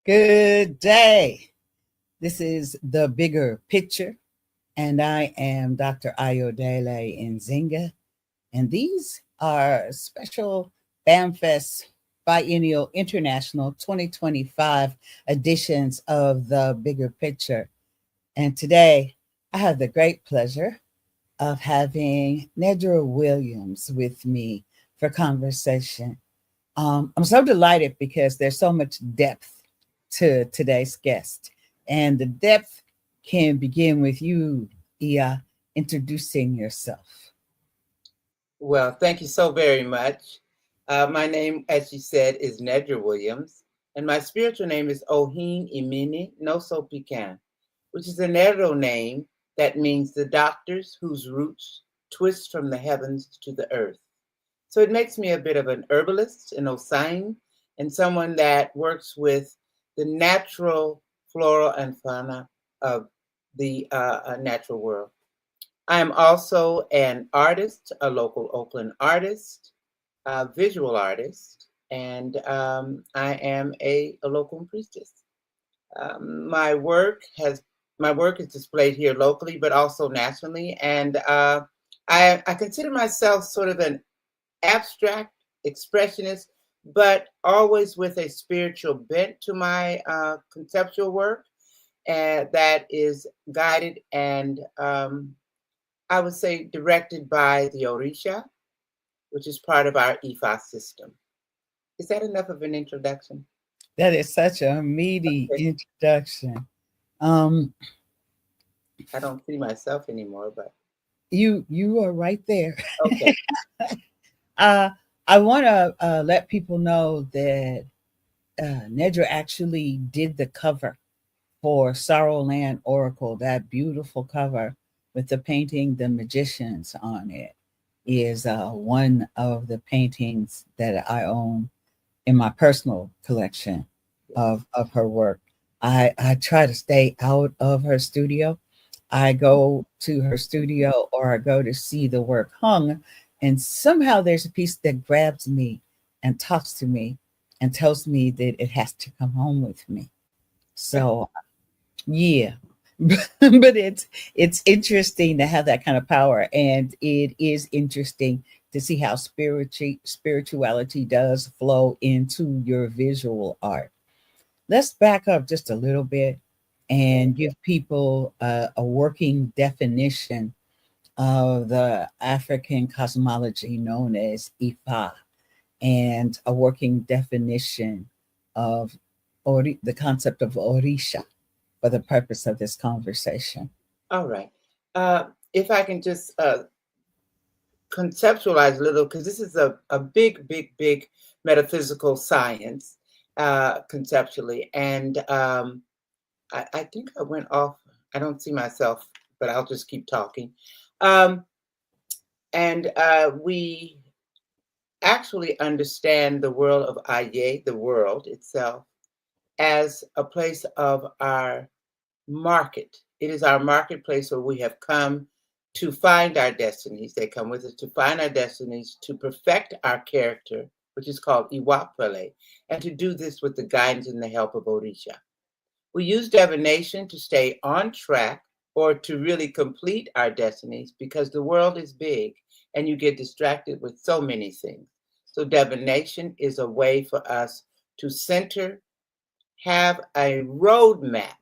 Good day. This is The Bigger Picture, and I am Dr. Ayodele Nzinga, and these are special BAMFest Biennial International 2025 editions of The Bigger Picture. And today, I have the great pleasure of having Nedra Williams with me for conversation. I'm so delighted because there's so much depth to today's guest. And the depth can begin with you, Ia, introducing yourself. Well, thank you so very much. My name, as you said, is Nedra Williams, and my spiritual name is Ohin Imini Noso Pican, which is a Nedro name that means the doctors whose roots twist from the heavens to the earth. So it makes me a bit of an herbalist, an Osain, and someone that works with the natural flora and fauna of the natural world. I am also an artist, a local Oakland artist, a visual artist, and I am a local priestess. My work is displayed here locally, but also nationally, and I consider myself sort of an abstract expressionist, but always with a spiritual bent to my conceptual work, and that is guided and I would say directed by the Orisha, which is part of our IFA system. Is that enough of an introduction? That is such a meaty Okay. introduction. Um, I don't see myself anymore, but you are right there. okay. uh, I want to let people know that Nedra actually did the cover for Sorrowland Oracle. That beautiful cover with the painting The Magicians on it is one of the paintings that I own in my personal collection of her work. I try to stay out of her studio. I go to her studio or I go to see the work hung, and somehow there's a piece that grabs me and talks to me and tells me that it has to come home with me. So yeah. But it's interesting to have that kind of power, and it is interesting to see how spirituality does flow into your visual art. Let's back up just a little bit and give people a working definition of the African cosmology known as Ifa, and a working definition of the concept of Orisha for the purpose of this conversation. All right. If I can just conceptualize a little, because this is a big, big, big metaphysical science conceptually. And I think I went off. I don't see myself, but I'll just keep talking. Um, and we actually understand the world of Aye, the world itself, as a place of our market. It is our marketplace where we have come to find our destinies. They come with us to find our destinies, to perfect our character, which is called Iwapele, and to do this with the guidance and the help of Orisha. We use divination to stay on track or to really complete our destinies because the world is big and you get distracted with so many things. So, divination is a way for us to center, have a roadmap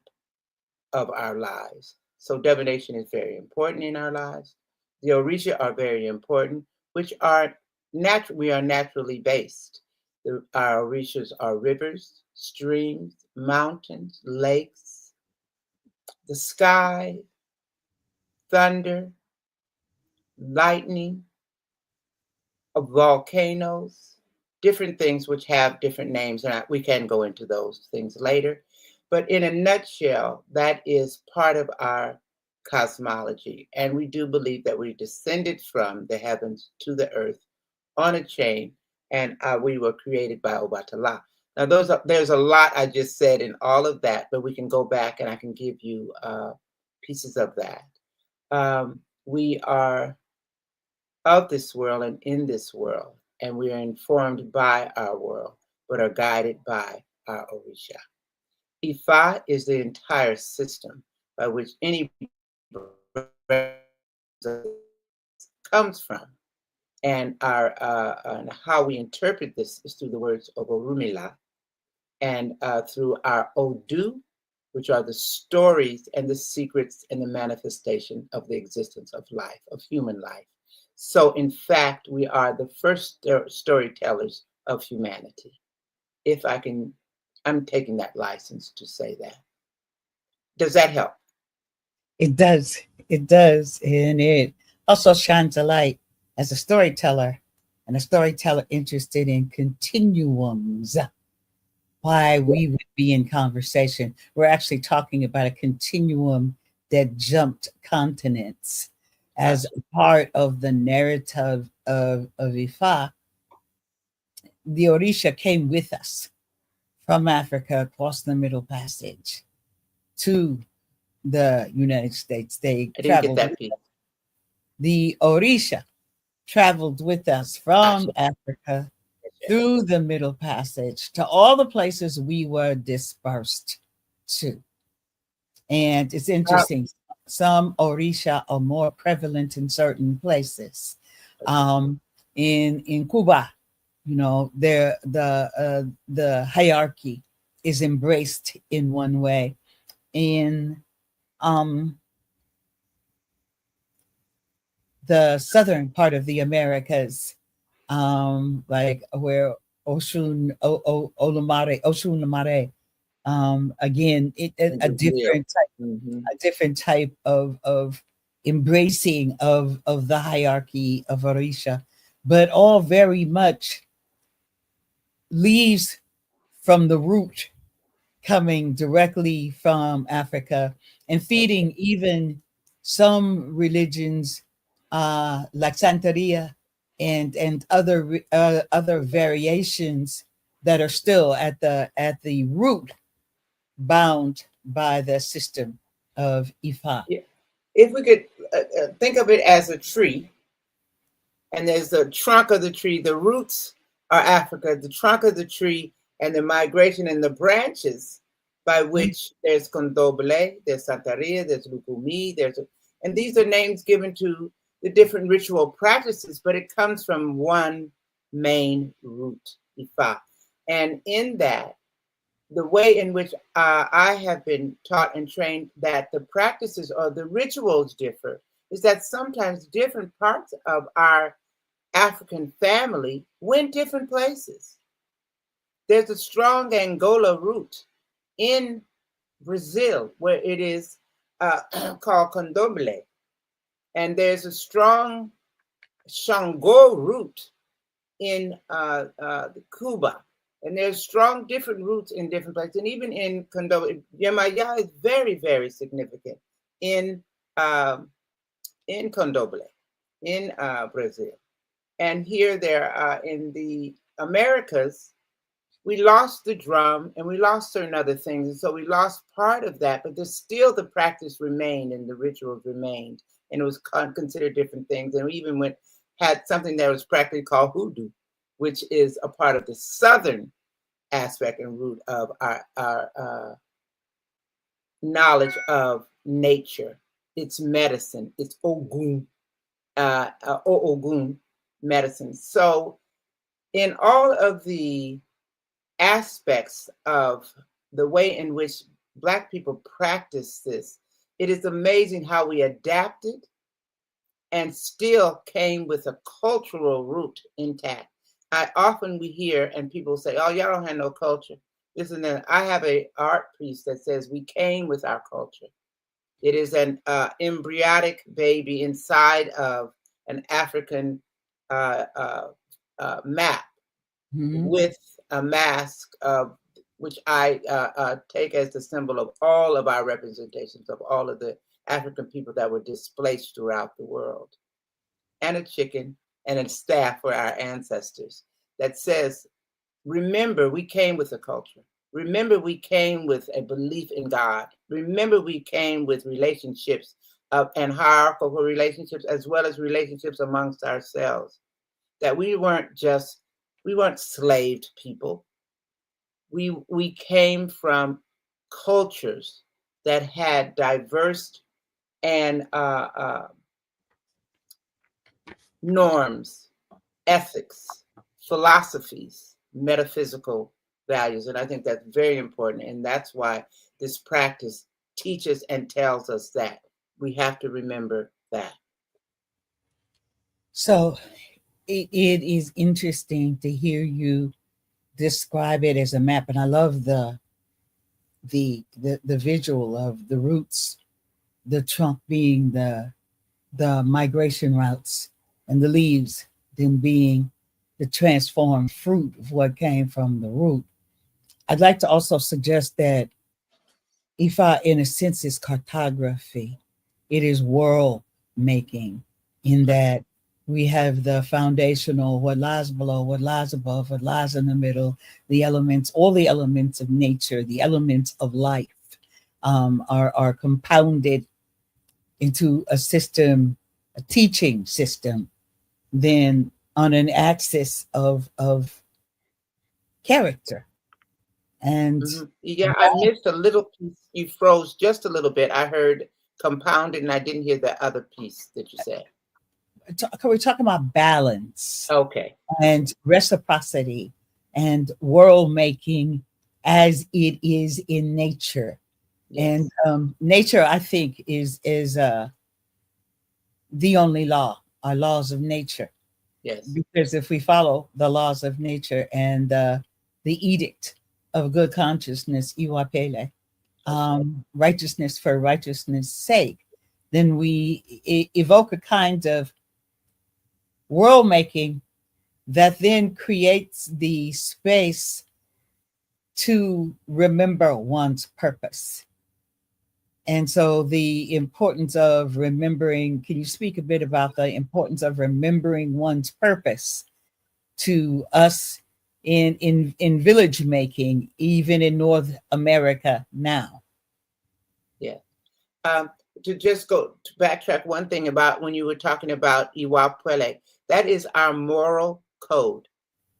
of our lives. So, divination is very important in our lives. The Orisha are very important, which are natural. We are naturally based. Our Orishas are rivers, streams, mountains, lakes, the sky, thunder, lightning, volcanoes, different things which have different names. And we can go into those things later. But in a nutshell, that is part of our cosmology. And we do believe that we descended from the heavens to the earth on a chain, and we were created by Obatala. Now, there's a lot I just said in all of that, but we can go back and I can give you pieces of that. We are of this world and in this world, and we are informed by our world, but are guided by our Orisha. Ifa is the entire system by which any comes from. And our and how we interpret this is through the words of Orumila and through our Odu, which are the stories and the secrets and the manifestation of the existence of life, of human life. So, in fact, we are the first storytellers of humanity. If I can, I'm taking that license to say that. Does that help? It does. It does. And it also shines a light as a storyteller and a storyteller interested in continuums. Why we would be in conversation. We're actually talking about a continuum that jumped continents as part of the narrative of Ifa. The Orisha came with us from Africa across the Middle Passage to the United States. They I didn't get traveled. that piece. The Orisha traveled with us from Gotcha. Africa through the Middle Passage to all the places we were dispersed to. And it's interesting. Some Orisha are more prevalent in certain places. In Cuba, you know, the hierarchy is embraced in one way. In the southern part of the Americas, like where Oshun Lamare, again, a different type of embracing of the hierarchy of Orisha, but all very much leaves from the root coming directly from Africa and feeding even some religions like Santeria and other variations that are still at the root bound by the system of Ifa. Yeah. If we could think of it as a tree, and there's the trunk of the tree, the roots are Africa, the trunk of the tree, and the migration and the branches by which there's Condoble, there's Santaria, there's Lukumi, and these are names given to the different ritual practices, but it comes from one main root, Ifa. And in that, the way in which I have been taught and trained that the practices or the rituals differ is that sometimes different parts of our African family went different places. There's a strong Angola root in Brazil where it is called Condomble. And there's a strong Shango root in Cuba. And there's strong different roots in different places. And even in Condomble, Yamaya is very, very significant in Condomble, in Brazil. And here there in the Americas, we lost the drum and we lost certain other things. And so we lost part of that, but there's still the practice remained and the rituals remained. And it was considered different things. And we even had something that was practically called hoodoo, which is a part of the southern aspect and root of our knowledge of nature. It's medicine. It's Ogun, Ogun medicine. So in all of the aspects of the way in which Black people practice this, it is amazing how we adapted and still came with a cultural root intact. We hear and people say, "Oh, y'all don't have no culture." Listen, I have an art piece that says we came with our culture. It is an embryonic baby inside of an African map with a mask, which I take as the symbol of all of our representations of all of the African people that were displaced throughout the world, and a chicken and a staff for our ancestors that says, remember, we came with a culture. Remember, we came with a belief in God. Remember, we came with relationships and hierarchical relationships, as well as relationships amongst ourselves. That we weren't slaved people. We came from cultures that had diverse and norms, ethics, philosophies, metaphysical values. And I think that's very important. And that's why this practice teaches and tells us that we have to remember that. So it is interesting to hear you describe it as a map, and I love the visual of the roots, the trunk being the migration routes, and the leaves then being the transformed fruit of what came from the root. I'd like to also suggest that Ifa, in a sense, is cartography. It is world making, in that we have the foundational, what lies below, what lies above, what lies in the middle, the elements, all the elements of nature, the elements of life are compounded into a system, a teaching system, then on an axis of character. And Yeah, I missed a little piece. You froze just a little bit. I heard compounded, and I didn't hear the other piece that you said. we're talking about balance Okay. and reciprocity and world making as it is in nature. Yes. And nature, I think, is the only law, our laws of nature. Yes. Because if we follow the laws of nature and the edict of good consciousness, iwapele, Right. righteousness for righteousness' sake, then we evoke a kind of world making that then creates the space to remember one's purpose. And so, the importance of remembering, can you speak a bit about the importance of remembering one's purpose to us in village making, even in North America now? Yeah. Um, to just go to backtrack one thing about when you were talking about Iwapwele, that is our moral code,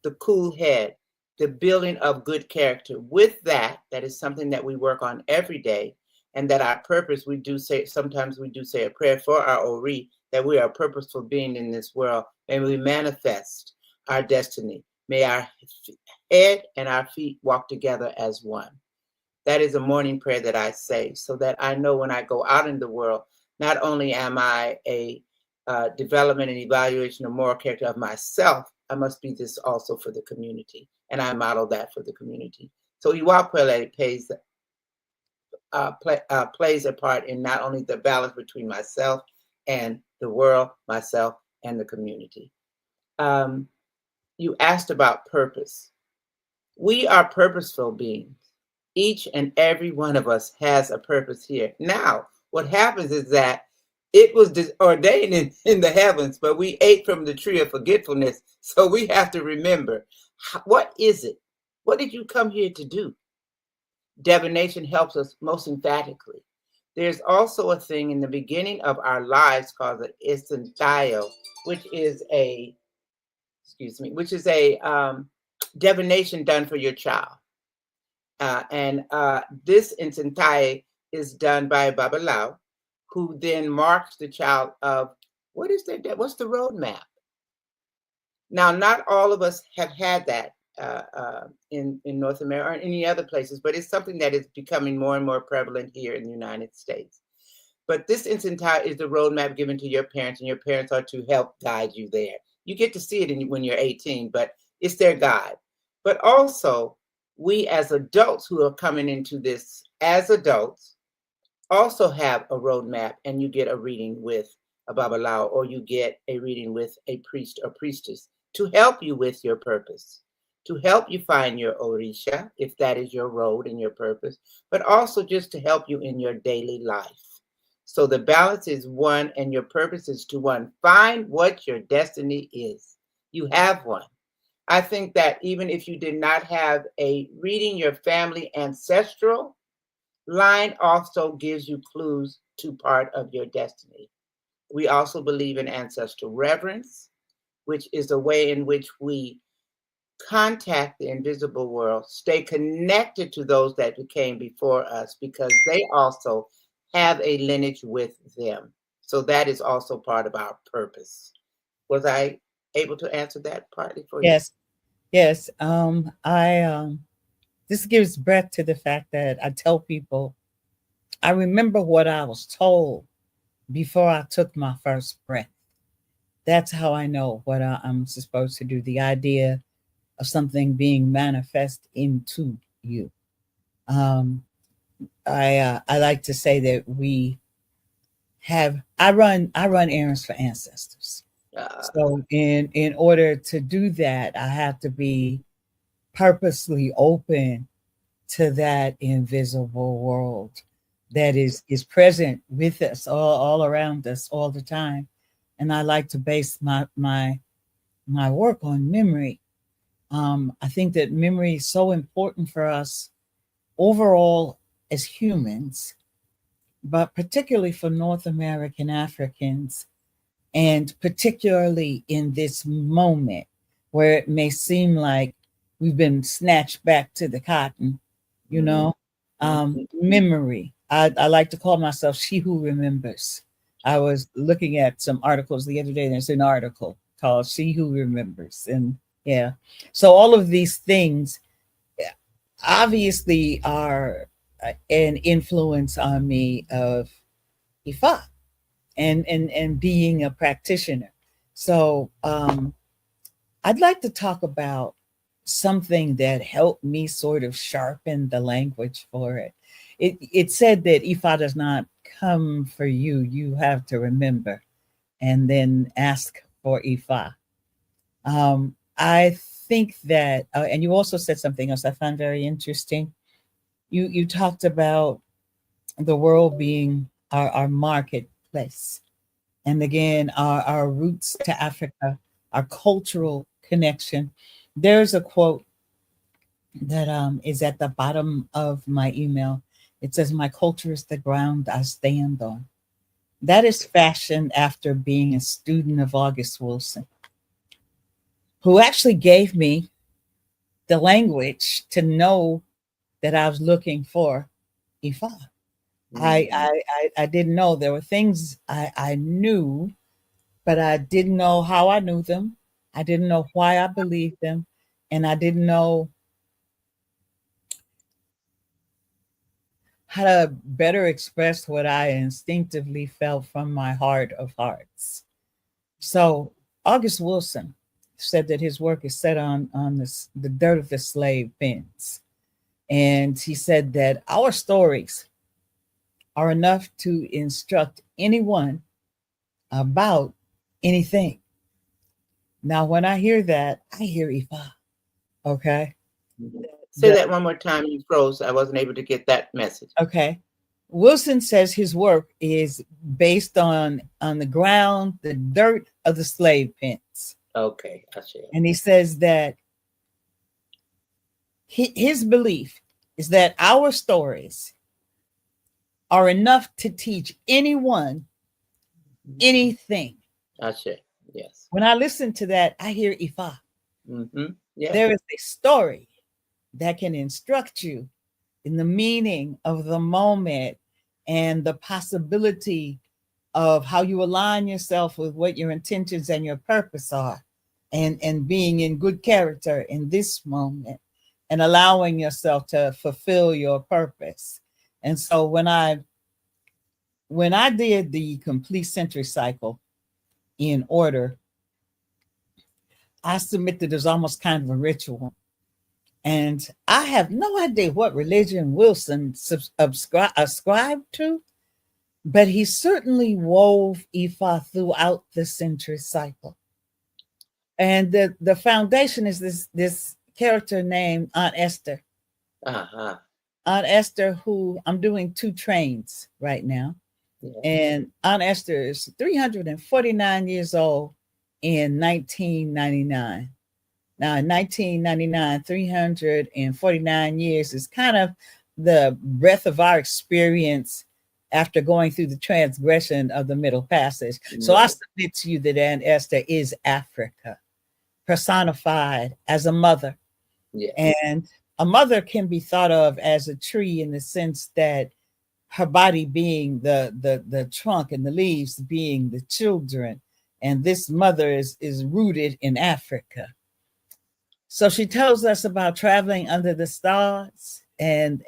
the cool head, the building of good character. With that, that is something that we work on every day, and that our purpose, we do say, sometimes we do say a prayer for our Ori, that we are a purposeful being in this world, and we manifest our destiny. May our head and our feet walk together as one. That is a morning prayer that I say, so that I know when I go out in the world, not only am I a development and evaluation of moral character of myself, I must be this also for the community. And I model that for the community. So Iwapwele plays a part in not only the balance between myself and the world, myself and the community. You asked about purpose. We are purposeful beings. Each and every one of us has a purpose here. Now, what happens is that it was ordained in the heavens, but we ate from the tree of forgetfulness. So we have to remember, what is it? What did you come here to do? Divination helps us most emphatically. There's also a thing in the beginning of our lives called the Istantayo, which is a, which is a divination done for your child. And this Incentai is done by Babalao, who then marks the child of what's the roadmap. Now, not all of us have had that in North America or any other places, but it's something that is becoming more and more prevalent here in the United States. But this Incentai is the roadmap given to your parents, and your parents are to help guide you there. You get to see it when you're 18, but it's their guide. But also, we as adults who are coming into this as adults also have a roadmap, and you get a reading with a Babalao, or you get a reading with a priest or priestess to help you with your purpose, to help you find your Orisha, if that is your road and your purpose, but also just to help you in your daily life. So the balance is one, and your purpose is to one. Find what your destiny is. You have one. I think that even if you did not have a reading your family ancestral line, also gives you clues to part of your destiny. We also believe in ancestral reverence, which is a way in which we contact the invisible world, stay connected to those that came before us, because they also have a lineage with them. So that is also part of our purpose. Was I able to answer that partly for you? Yes, yes. This gives breath to the fact that I tell people I remember what I was told before I took my first breath. That's how I know what I'm supposed to do. The idea of something being manifest into you. Um, I like to say that we have. I run errands for ancestors. Uh, So in order to do that, I have to be purposely open to that invisible world that is present with us all around us all the time. And I like to base my work on memory. I think that memory is so important for us overall as humans, but particularly for North American Africans, and particularly in this moment where it may seem like we've been snatched back to the cotton, you mm, know. mhm. Memory. I like to call myself she who remembers. I was looking at some articles the other day. There's an article called She Who Remembers. And yeah, so all of these things obviously are an influence on me of Ifa and being a practitioner. So I'd like to talk about something that helped me sort of sharpen the language for it. It said that Ifa does not come for you; you have to remember and then ask for Ifa. I think that, and you also said something else I found very interesting. You talked about the world being our marketplace, and again our roots to Africa, our cultural connection. There's a quote that is at the bottom of my email. It says, "My culture is the ground I stand on." That is fashioned after being a student of August Wilson, who actually gave me the language to know that I was looking for Ifa. Mhm. I didn't know. There were things I knew, but I didn't know how I knew them. I didn't know why I believed them. And I didn't know how to better express what I instinctively felt from my heart of hearts. So August Wilson said that his work is set on the dirt of the slave pens. And he said that our stories are enough to instruct anyone about anything. Now, when I hear that, I hear Ifa. Okay. Mhm. Say The that one more time. You froze. I wasn't able to get that message. okay. Wilson says his work is based on the ground, the dirt of the slave pens. Okay, I see. And he says that his belief is that our stories are enough to teach anyone anything. I see. Yes. When I listen to that, I hear Ifa. Yeah. There is a story that can instruct you in the meaning of the moment and the possibility of how you align yourself with what your intentions and your purpose are, and being in good character in this moment and allowing yourself to fulfill your purpose. And so when I did the complete century cycle in order, I submit that there's almost kind of a ritual. And I have no idea what religion Wilson ascribed to, but he certainly wove Ifa throughout the century cycle. And the foundation is this character named Aunt Esther. Uh-huh. Aunt Esther, who I'm doing 2 trains right now. Yeah. And Aunt Esther is 349 years old in 1999. Now, in 1999, 349 years is kind of the breadth of our experience after going through the transgression of the Middle Passage. So I Right. submit to you that Aunt Esther is Africa. personified as a mother. Yes. And a mother can be thought of as a tree in the sense that her body being the trunk and the leaves being the children. And this mother is rooted in Africa. So she tells us about traveling under the stars and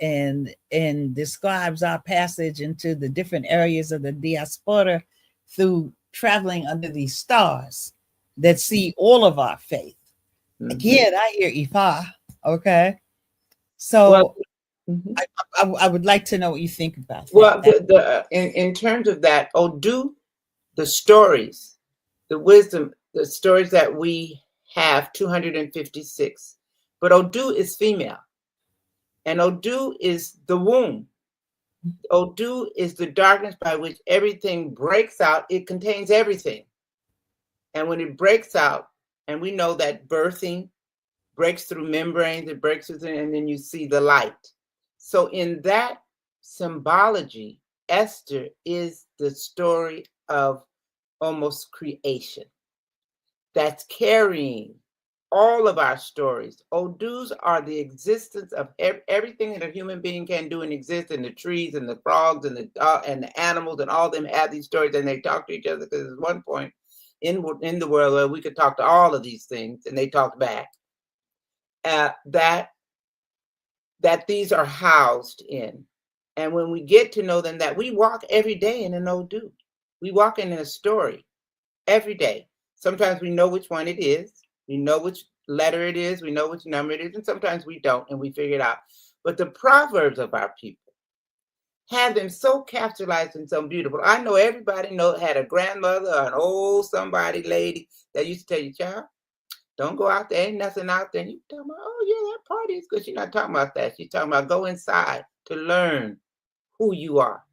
describes our passage into the different areas of the diaspora through traveling under these stars that see all of our faith. Again, I hear Ifa. Okay. Well, So mhm. I would like to know what you think about that. Well, in terms of that, Odu, the stories, the wisdom, the stories that we have 256, but Odu is female, and Odu is the womb. Odu is the darkness by which everything breaks out. It contains everything, and when it breaks out, and we know that birthing breaks through membranes, it breaks through, and then you see the light. So in that symbology, Esther is the story of almost creation that's carrying all of our stories. Odus are the existence of everything that a human being can do and exist, and the trees and the frogs and the animals and all of them have these stories, and they talk to each other, because there's one point in the world where we could talk to all of these things and they talk back. That these are housed in. And when we get to know them, that we walk every day in an Odu. We walk in a story every day. Sometimes we know which one it is. We know which letter it is. We know which number it is. And sometimes we don't, and we figure it out. But the proverbs of our people have them so capsulized and so beautiful. I know everybody had a grandmother or an old somebody lady that used to tell you, child, don't go out there. Ain't nothing out there. And you talking about, oh yeah, that party is good. She's not talking about that. She's talking about go inside to learn who you are.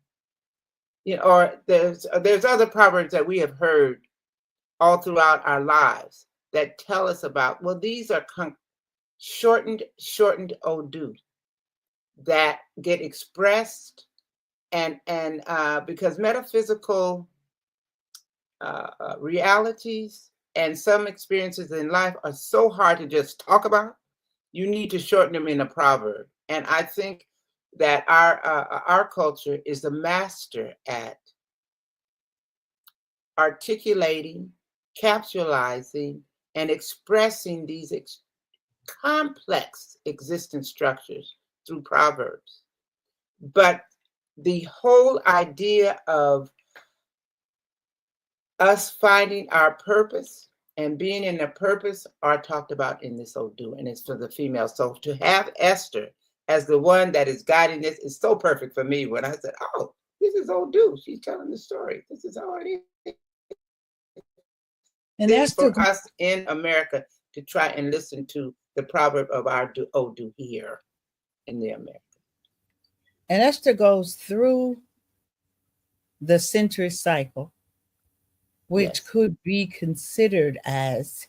You know, or there's other proverbs that we have heard all throughout our lives that tell us about, well, these are shortened Odu that get expressed, and because metaphysical realities and some experiences in life are so hard to just talk about, you need to shorten them in a proverb. And I think that our culture is the master at articulating, capsulizing, and expressing these complex existence structures through proverbs. But the whole idea of us finding our purpose and being in a purpose are talked about in this Odu, and it's for the female. So to have Esther as the one that is guiding this is so perfect for me. When I said, oh, this is Odu, she's telling the story. This is how it is. And It's Esther, for us in America to try and listen to the proverb of our Odu here in the America. and Esther goes through the century cycle, which Yes. could be considered as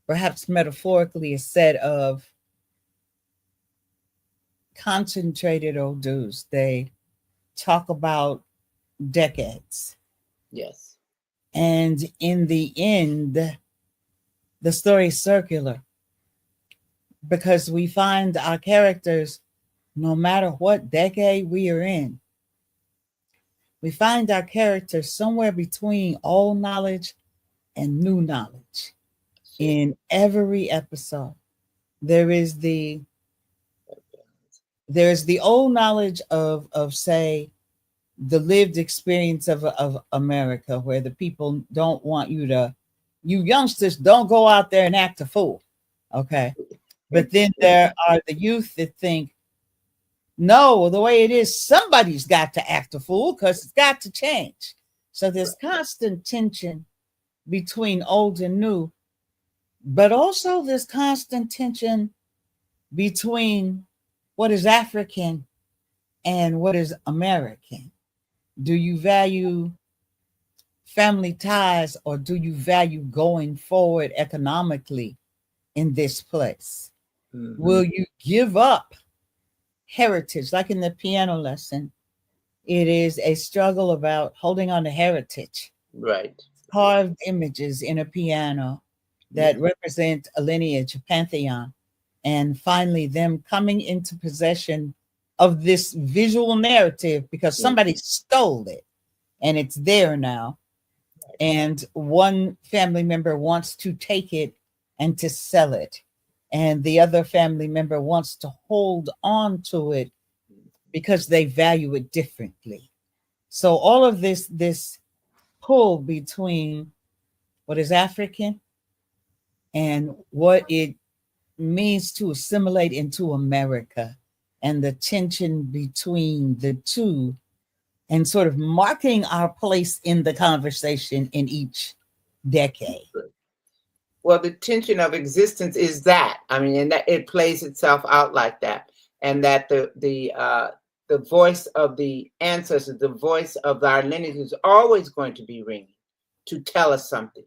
perhaps metaphorically a set of concentrated Odus. They talk about decades. Yes. And in the end, the story is circular because we find our characters, no matter what decade we are in, we find our characters somewhere between old knowledge and new knowledge. In every episode, there is the old knowledge of say the lived experience of America, where the people don't want you youngsters don't go out there and act a fool. Okay. But then there are the youth that think, no, the way it is, somebody's got to act a fool because it's got to change. So there's constant tension between old and new, but also there's constant tension between what is African and what is American. Do you value family ties, or do you value going forward economically in this place? Mm-hmm. Will you give up heritage? Like in the piano lesson, it is a struggle about holding on to heritage. Right. Carved images in a piano that represent a lineage, a pantheon, and finally them coming into possession of this visual narrative because somebody stole it and it's there now. And one family member wants to take it and to sell it. And the other family member wants to hold on to it because they value it differently. So all of this pull between what is African and what it means to assimilate into America, and the tension between the two, and sort of marking our place in the conversation in each decade. Well, the tension of existence is that. I mean, and that it plays itself out like that, and that the voice of the ancestors, the voice of our lineage, is always going to be ringing to tell us something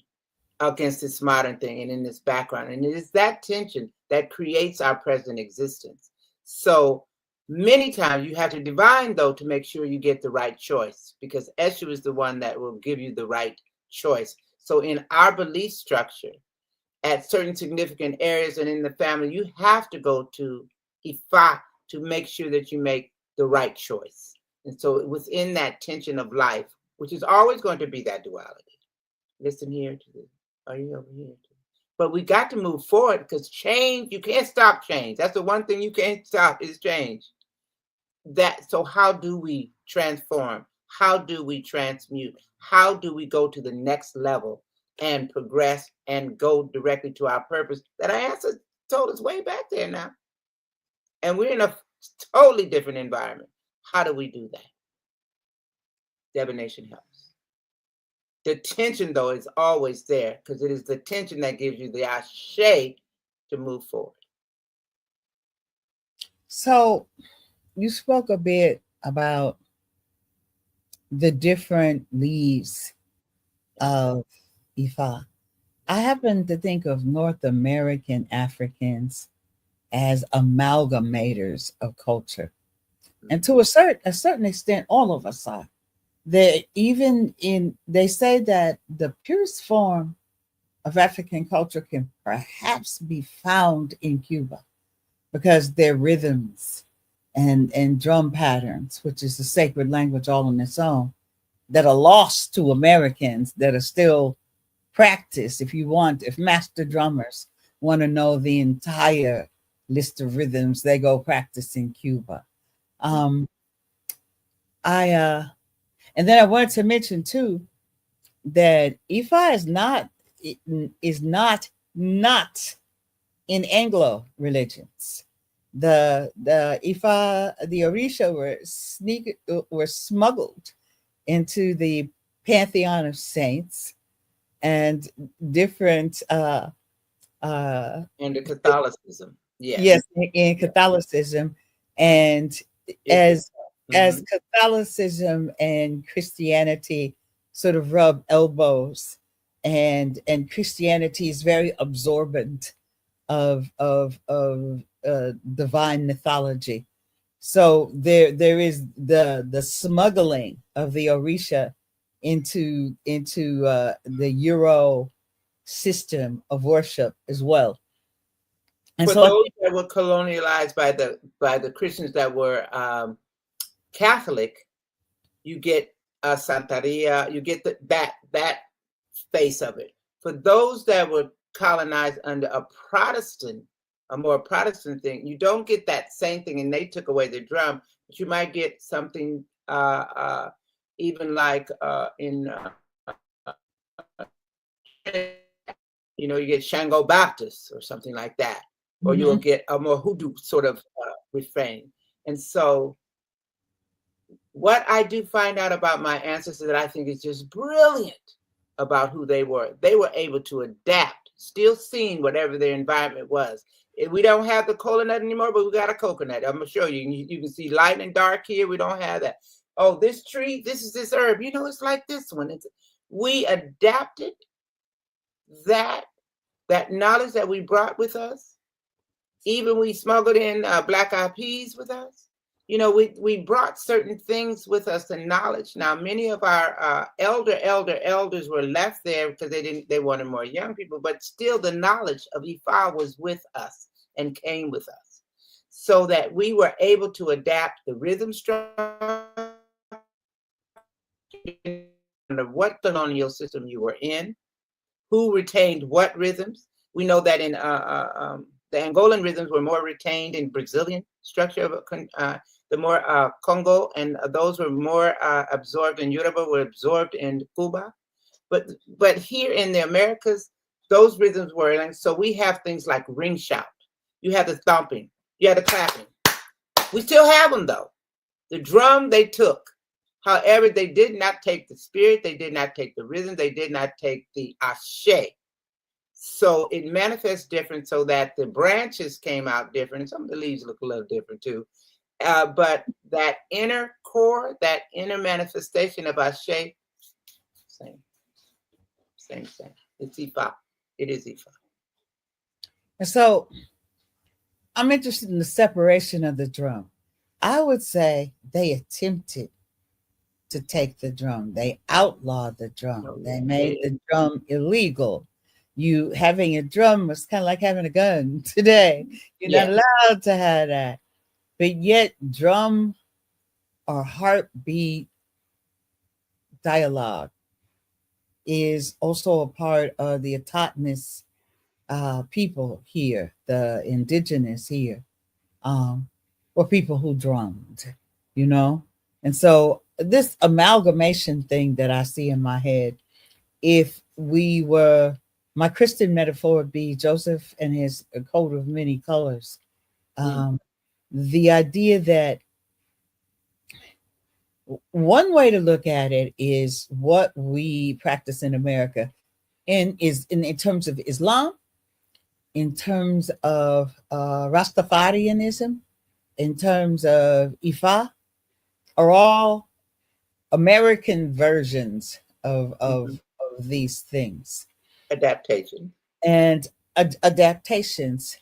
against this modern thing and in this background. And it is that tension that creates our present existence. So many times you have to divine, though, to make sure you get the right choice, because Eshu is the one that will give you the right choice. So in our belief structure, at certain significant areas and in the family, you have to go to Ifa to make sure that you make the right choice. And so within that tension of life, which is always going to be that duality. Listen here to this. Are you over here? But we got to move forward, because change, you can't stop change. That's the one thing you can't stop is change. So how do we transform? How do we transmute? How do we go to the next level and progress and go directly to our purpose that our ancestors told us way back there now? And we're in a totally different environment. How do we do that? Divination helps. The tension, though, is always there, because it is the tension that gives you the ashe to move forward. So you spoke a bit about the different leaves of Ifa. I happen to think of North American Africans as amalgamators of culture. And to a certain extent, all of us are. They say that the purest form of African culture can perhaps be found in Cuba, because their rhythms and drum patterns, which is a sacred language all on its own, that are lost to Americans, that are still practiced. If master drummers want to know the entire list of rhythms, they go practice in Cuba. And then I wanted to mention too that Ifa is not in Anglo religions. The Ifa, the Orisha were smuggled into the pantheon of saints and different into Catholicism. Yes, in Catholicism. And as Catholicism and Christianity sort of rub elbows, and Christianity is very absorbent of divine mythology. So there is the smuggling of the Orisha into the Euro system of worship as well. And for those that were colonialized by the Christians that were Catholic, you get Santeria, you get that face of it. For those that were colonized under a more Protestant thing, you don't get that same thing, and they took away the drum, but you might get something even like in you get Shango Baptist or something like that, or you'll get a more hoodoo sort of refrain. And so what I do find out about my ancestors that I think is just brilliant about who they were able to adapt, still seeing whatever their environment was. We don't have the cola nut anymore, but we got a coconut. I'm going to show you. You can see light and dark here. We don't have that. Oh, this tree, this is this herb. It's like this one. We adapted that knowledge that we brought with us. Even we smuggled in black eyed peas with us. you know, we brought certain things with us and knowledge. Now, many of our elders were left there because they wanted more young people, but still the knowledge of Ifa was with us and came with us, so that we were able to adapt the rhythm structure of what colonial system you were in, who retained what rhythms. We know that in the Angolan rhythms were more retained in Brazilian structure of the more Congo, and those were more absorbed in Yoruba, were absorbed in Cuba. But here in the Americas, those rhythms were, and so we have things like ring shout. You have the stomping, you have the clapping. We still have them though. The drum they took. However, they did not take the spirit, they did not take the rhythm, they did not take the ashe. So it manifests different, so that the branches came out different. Some of the leaves look a little different too. But that inner core, that inner manifestation of ashe, same. It's Ifa. It is Ifa. And so I'm interested in the separation of the drum. I would say they attempted to take the drum. They outlawed the drum. They made the drum illegal. You having a drum was kind of like having a gun today. You're not allowed to have that. But yet drum or heartbeat dialogue is also a part of the autonomous people here, the indigenous here, or people who drummed, you know? And so this amalgamation thing that I see in my head, if we were, my Christian metaphor would be Joseph and his coat of many colors. The idea that one way to look at it is what we practice in America, and is in terms of Islam, in terms of Rastafarianism, in terms of Ifa, are all American versions of these things. Adaptation. And adaptations,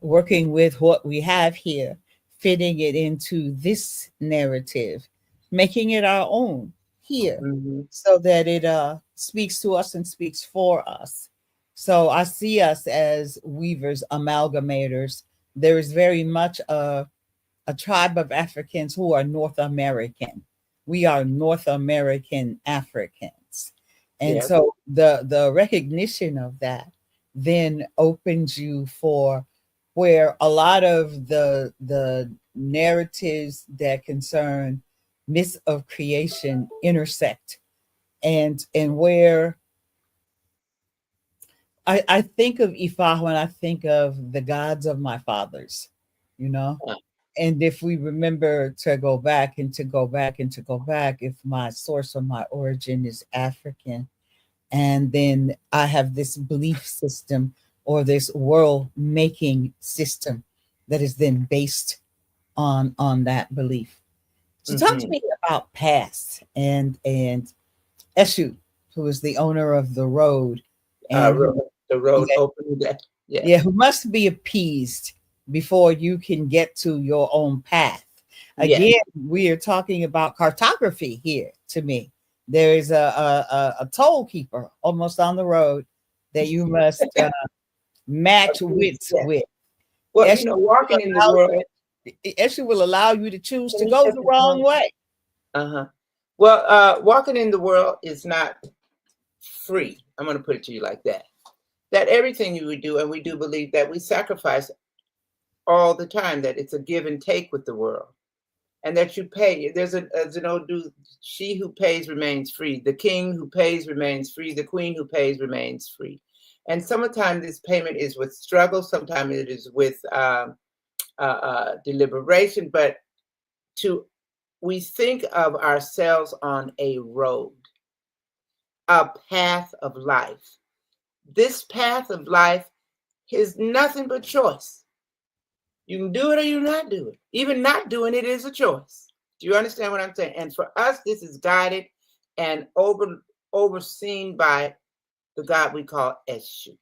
working with what we have here, fitting it into this narrative, making it our own here, so that it speaks to us and speaks for us. So I see us as weavers, amalgamators. There is very much a tribe of Africans who are North American. We are North American Africans. And so the recognition of that then opens you for where a lot of the narratives that concern myths of creation intersect, and where I think of Ifa when I think of the gods of my fathers, you know. And if we remember to go back and to go back and to go back, if my source or my origin is African, and then I have this belief system or this world making system that is then based on that belief. So talk to me about past and Eshu, who is the owner of the road, and the road opened that. who must be appeased before you can get to your own path. Again, we are talking about cartography here. To me, there is a toll keeper almost on the road that you must match wits with. Well, Eshu, you know, walking in the world, Eshu will allow you to choose to go the wrong way. Well, walking in the world is not free. I'm going to put it to you like that. That everything you would do, and we do believe that we sacrifice all the time, that it's a give and take with the world, and that you pay. There's an old dude, she who pays remains free. The king who pays remains free. The queen who pays remains free. And sometimes this payment is with struggle. Sometimes it is with deliberation. But we think of ourselves on a road, a path of life. This path of life is nothing but choice. You can do it or you not do it. Even not doing it is a choice. Do you understand what I'm saying? And for us, this is guided and overseen by the God we call Eshu,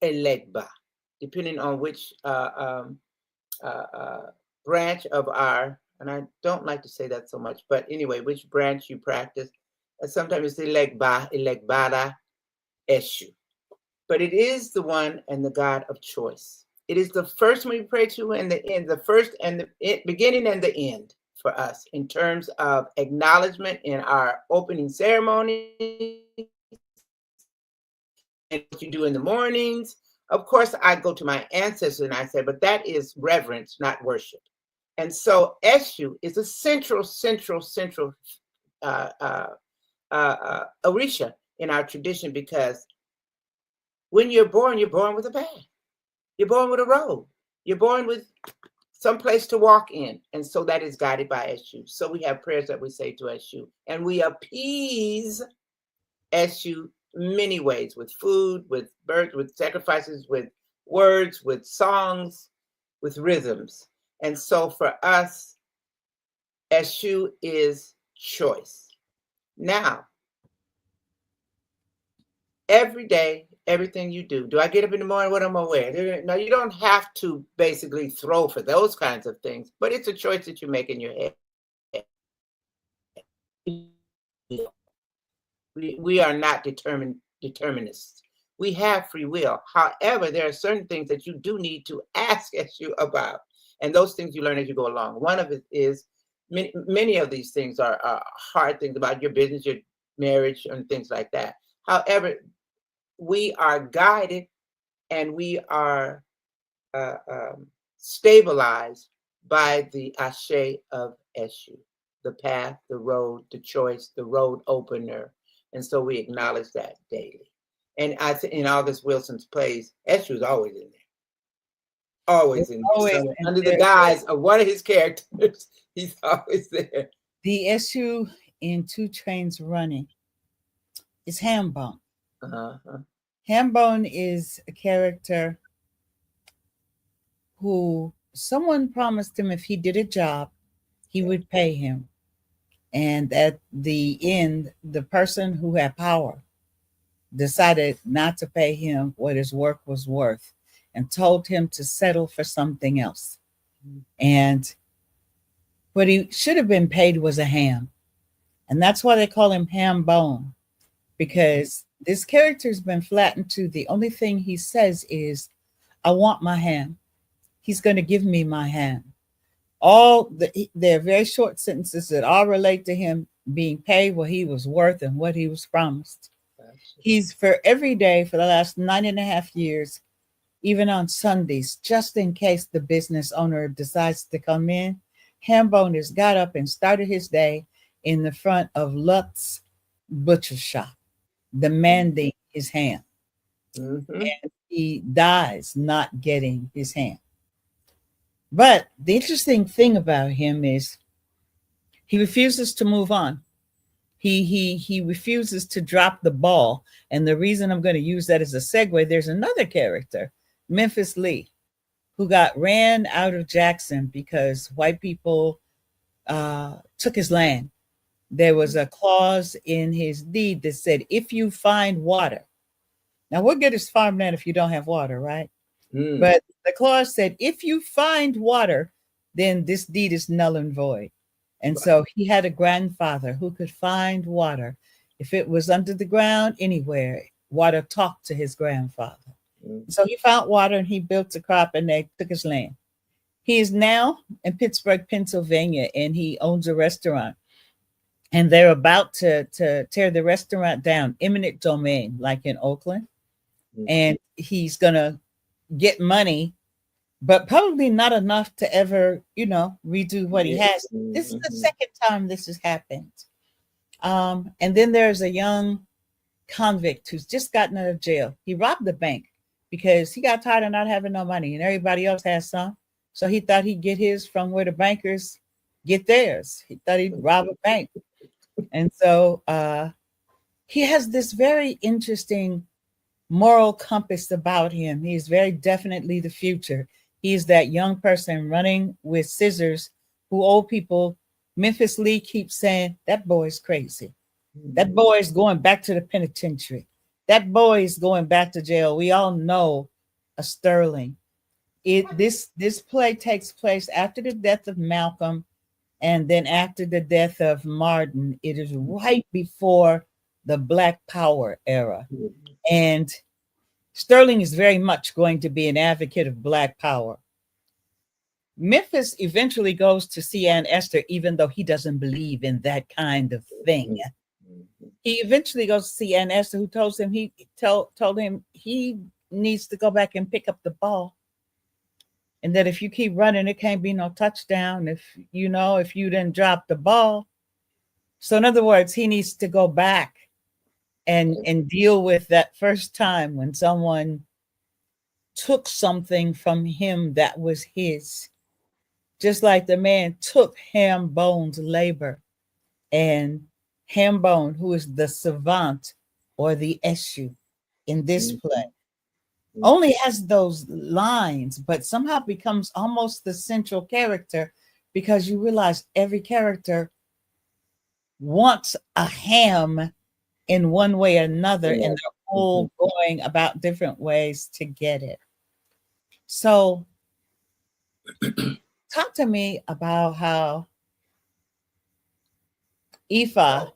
Elegba, depending on which branch of our, and I don't like to say that so much, but anyway, which branch you practice. Sometimes it's Elegbara Eshu. But it is the one and the God of choice. It is the first one we pray to and the end, the first and the beginning and the end for us in terms of acknowledgement in our opening ceremony and what you do in the mornings. Of course, I go to my ancestors and I say, but that is reverence, not worship. And so Eshu is a central uh, uh, Orisha in our tradition, because when you're born with a path. You're born with a road. You're born with some place to walk in. And so that is guided by Eshu. So we have prayers that we say to Eshu. And we appease Eshu many ways, with food, with birds, with sacrifices, with words, with songs, with rhythms. And so for us, Eshu is choice. Now, every day, everything you do. Do I get up in the morning? What am I wearing? No, you don't have to basically throw for those kinds of things, but it's a choice that you make in your head. We are not determinists. We have free will. However, there are certain things that you do need to ask you about, and those things you learn as you go along. One of it is many of these things are hard things about your business, your marriage, and things like that. However, we are guided and we are stabilized by the ashe of Eshu, the path, the road, the choice, the road opener. And so we acknowledge that daily. And I think in August Wilson's plays, Eshu is always in there. Always in there. Always So in under there. the guise of one of his characters, he's always there. The issue in Two Trains Running is Hambone. Uh-huh. Hambone is a character who someone promised him if he did a job, he would pay him. And at the end, the person who had power decided not to pay him what his work was worth and told him to settle for something else. And what he should have been paid was a ham. And that's why they call him Hambone, because this character's been flattened to the only thing he says is, I want my ham. He's going to give me my ham. They're very short sentences that all relate to him being paid what he was worth and what he was promised. He's for every day for the last 9.5 years, even on Sundays, just in case the business owner decides to come in, Hambone has got up and started his day in the front of Lutz butcher shop, demanding his ham. Mm-hmm. And he dies not getting his ham. But the interesting thing about him is he refuses to move on. He refuses to drop the ball. And the reason I'm going to use that as a segue, there's another character, Memphis Lee, who got ran out of Jackson because white people took his land. There was a clause in his deed that said, if you find water. Now, what good is farmland if you don't have water, right? But the clause said, if you find water, then this deed is null and void. And so he had a grandfather who could find water. If it was under the ground, anywhere, water talked to his grandfather. So he found water and he built a crop and they took his land. He is now in Pittsburgh, Pennsylvania, and he owns a restaurant. And they're about to tear the restaurant down, eminent domain, like in Oakland. And he's going to get money, but probably not enough to ever, redo what he has. This is the second time this has happened. And then there's a young convict who's just gotten out of jail. He robbed the bank because he got tired of not having no money and everybody else has some. So he thought he'd get his from where the bankers get theirs. He thought he'd rob a bank. And so he has this very interesting moral compass about him. He's very definitely the future. He's that young person running with scissors who old people, Memphis Lee keeps saying, that boy's crazy. That boy is going back to the penitentiary. That boy is going back to jail. We all know a Sterling. This play takes place after the death of Malcolm, and then after the death of Martin. It is right before the Black Power era, and Sterling is very much going to be an advocate of Black Power. Memphis eventually goes to see Aunt Esther, even though he doesn't believe in that kind of thing. He eventually goes to see Aunt Esther, who told him he needs to go back and pick up the ball, and that if you keep running, it can't be no touchdown. If you didn't drop the ball, so in other words, he needs to go back and deal with that first time when someone took something from him that was his. Just like the man took Hambone's labor, and Hambone, who is the savant or the Eshu in this play, only has those lines, but somehow becomes almost the central character, because you realize every character wants a ham in one way or another, and they're all going about different ways to get it. So talk to me about how Ifa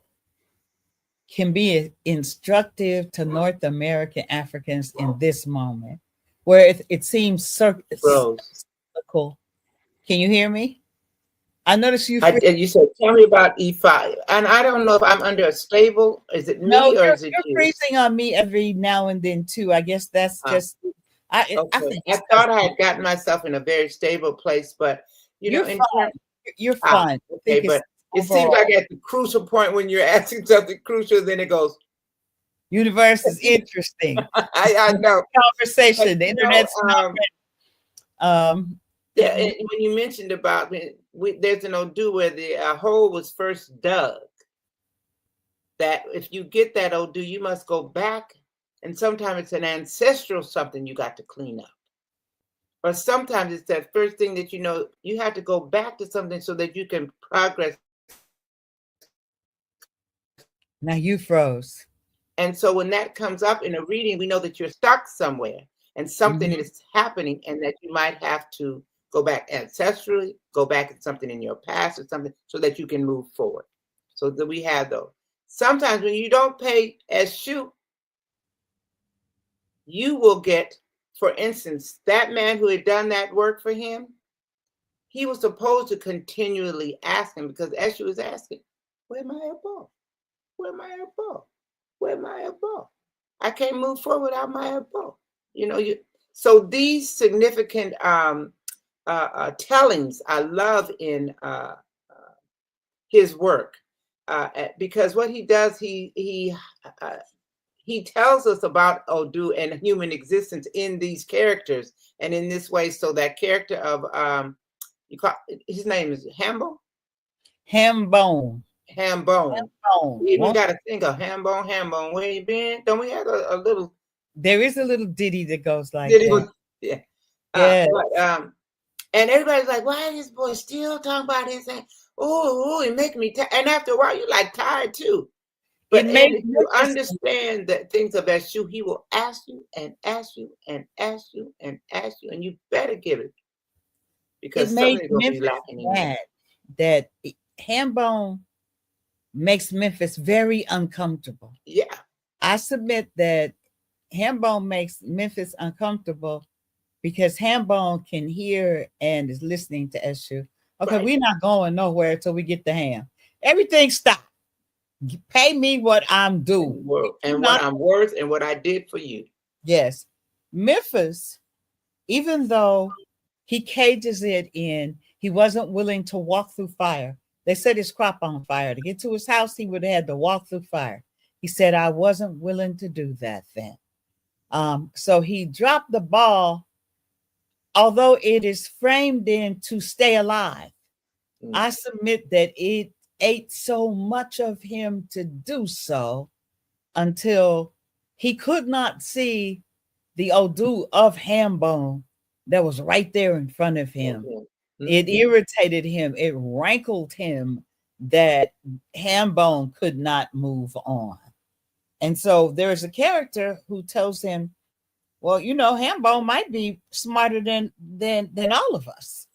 can be instructive to North American Africans in this moment, where it seems circles. Can you hear me? I noticed you. You said, "Tell me about E5," and I don't know if I'm under a stable. Is it me or is it you? You're freezing on me every now and then too. I guess that's just. I thought I had gotten myself in a very stable place, but you're fine. You're fine. Okay, but it seems like at the crucial point when you're asking something crucial, then it goes. Universe is interesting. I know. Conversation. The internet's yeah, when you mentioned about there's an Odu where the hole was first dug. That if you get that Odu, you must go back, and sometimes it's an ancestral something you got to clean up. Or sometimes it's that first thing that you have to go back to something so that you can progress. Now you froze. And so when that comes up in a reading, we know that you're stuck somewhere and something is happening, and that you might have to go back ancestrally, go back at something in your past or something so that you can move forward. So that we have those. Sometimes when you don't pay as shoot, you will get, for instance, that man who had done that work for him, he was supposed to continually ask him, because Eshu was asking, where am I above? Where am I above? Where am I above? I can't move forward without my above. So these significant tellings I love in his work, because what he does, he tells us about Odu and human existence in these characters, and in this way, so that character of his name is Hambone. Hambone. We even got to think of Hambone. Where you been? Don't we have a little? There is a little ditty that goes like that. Yeah. But, and everybody's like, why is this boy still talking about his thing? Oh, it makes me tired. And after a while, you're like tired too. But if you understand the things of Eshu, he will ask you and ask you and ask you and ask you, and you better give it, because something's going to be lacking in you. That Hambone makes Memphis very uncomfortable. Yeah. I submit that Hambone makes Memphis uncomfortable because Hambone can hear and is listening to Eshu. Okay, we're not going nowhere until we get the ham. Everything stop. Pay me what I'm due. And what I'm worth and what I did for you. Yes. Memphis, even though he cages it in, he wasn't willing to walk through fire. They set his crop on fire. To get to his house, he would have had to walk through fire. He said, I wasn't willing to do that then. So he dropped the ball, although it is framed in to stay alive. I submit that it ate so much of him to do so until he could not see the Odu of Hambone that was right there in front of him. It irritated him. It rankled him that Hambone could not move on. And so there is a character who tells him, Well, Hambone might be smarter than all of us,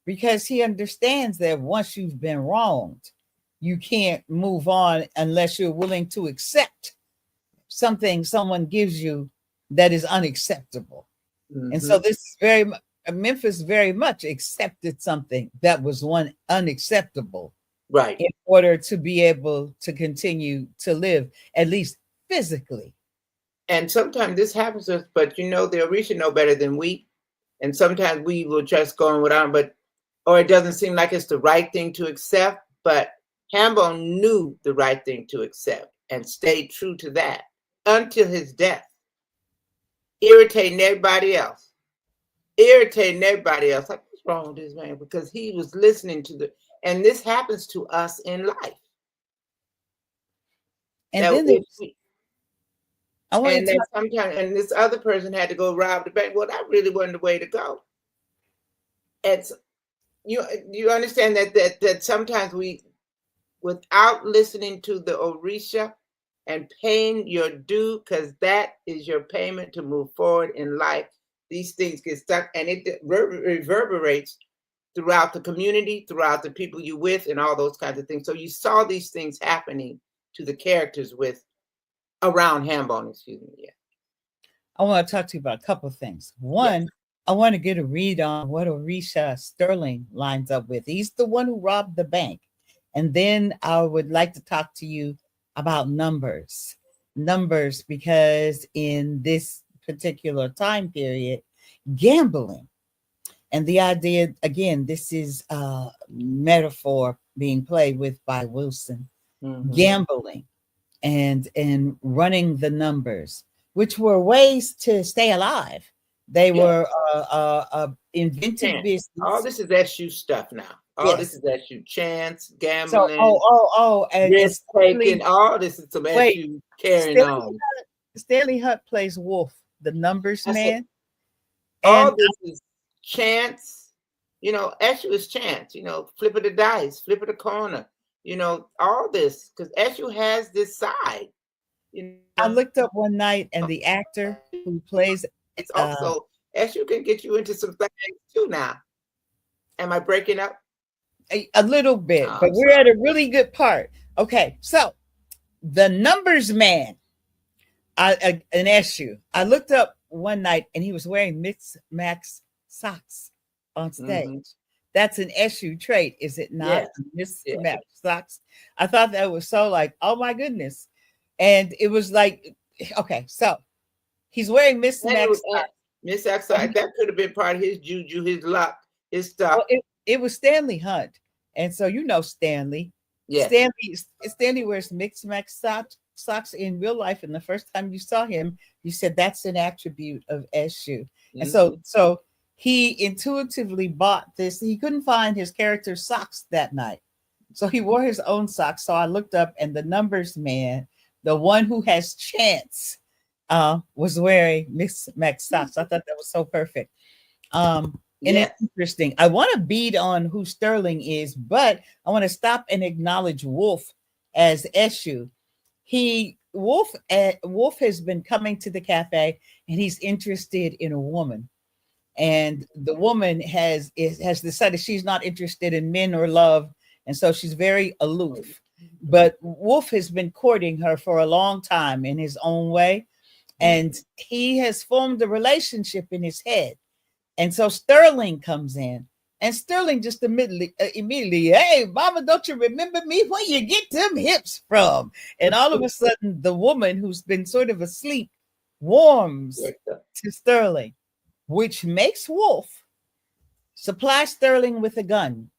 because he understands that once you've been wronged, you can't move on unless you're willing to accept something someone gives you that is unacceptable. And so Mm-hmm. this is Memphis very much accepted something that was one unacceptable Right. in order to be able to continue to live, at least physically. And sometimes this happens to us, but the Orisha know better than we. And sometimes we will just go on without, or it doesn't seem like it's the right thing to accept. But Hambo knew the right thing to accept and stayed true to that until his death, irritating everybody else. Like, what's wrong with this man? Because he was listening and this happens to us in life. And then I want and to then talk. sometimes, and this other person had to go rob the bank. Well, that really wasn't the way to go. And so, you understand that sometimes we, without listening to the Orisha and paying your due, because that is your payment to move forward in life, these things get stuck, and it reverberates throughout the community, throughout the people you with, and all those kinds of things. So you saw these things happening to the characters around Hambone, excuse me. Yeah. I want to talk to you about a couple of things. One, Yes. I want to get a read on what Orisha Sterling lines up with. He's the one who robbed the bank. And then I would like to talk to you about numbers. Numbers, because in this particular time period, gambling and the idea, again, this is a metaphor being played with by Wilson. Mm-hmm. Gambling and running the numbers, which were ways to stay alive. They were invented business. All this is SU stuff now. All this is SU chance, So, gambling, and risk taking. All this is some SU carrying on. Stanley Hunt plays Wolf, the numbers man. All this is chance. SU is chance. Flip of the dice, flip of the corner. All this, because SU has this side. I looked up one night, and the actor who plays it's also SU can get you into some things too now. Am I breaking up? A little bit, but we're at a really good part. Okay, so the numbers man, an SU. I looked up one night, and he was wearing Mix Max socks on stage. Mm-hmm. That's an SU trait, is it not? Yes. Mismatched socks. I thought that was so like, oh my goodness. And it was like, okay, so he's wearing mismatched socks. Mismatched socks. That could have been part of his juju, his luck, his stuff. Well, it was Stanley Hunt. And so Stanley. Yes. Stanley wears mixed match socks in real life. And the first time you saw him, you said that's an attribute of SU. Mm-hmm. And so he intuitively bought this. He couldn't find his character's socks that night. So he wore his own socks. So I looked up, and the numbers man, the one who has chance, was wearing mixed match socks. I thought that was so perfect. And it's interesting. I want to beat on who Sterling is, but I want to stop and acknowledge Wolf as SU. Wolf has been coming to the cafe, and he's interested in a woman. And the woman has decided she's not interested in men or love, and so she's very aloof. But Wolf has been courting her for a long time in his own way, and he has formed a relationship in his head. And so Sterling comes in, and Sterling just immediately, hey, mama, don't you remember me? Where you get them hips from? And all of a sudden, the woman who's been sort of asleep warms to Sterling, which makes Wolf supply Sterling with a gun,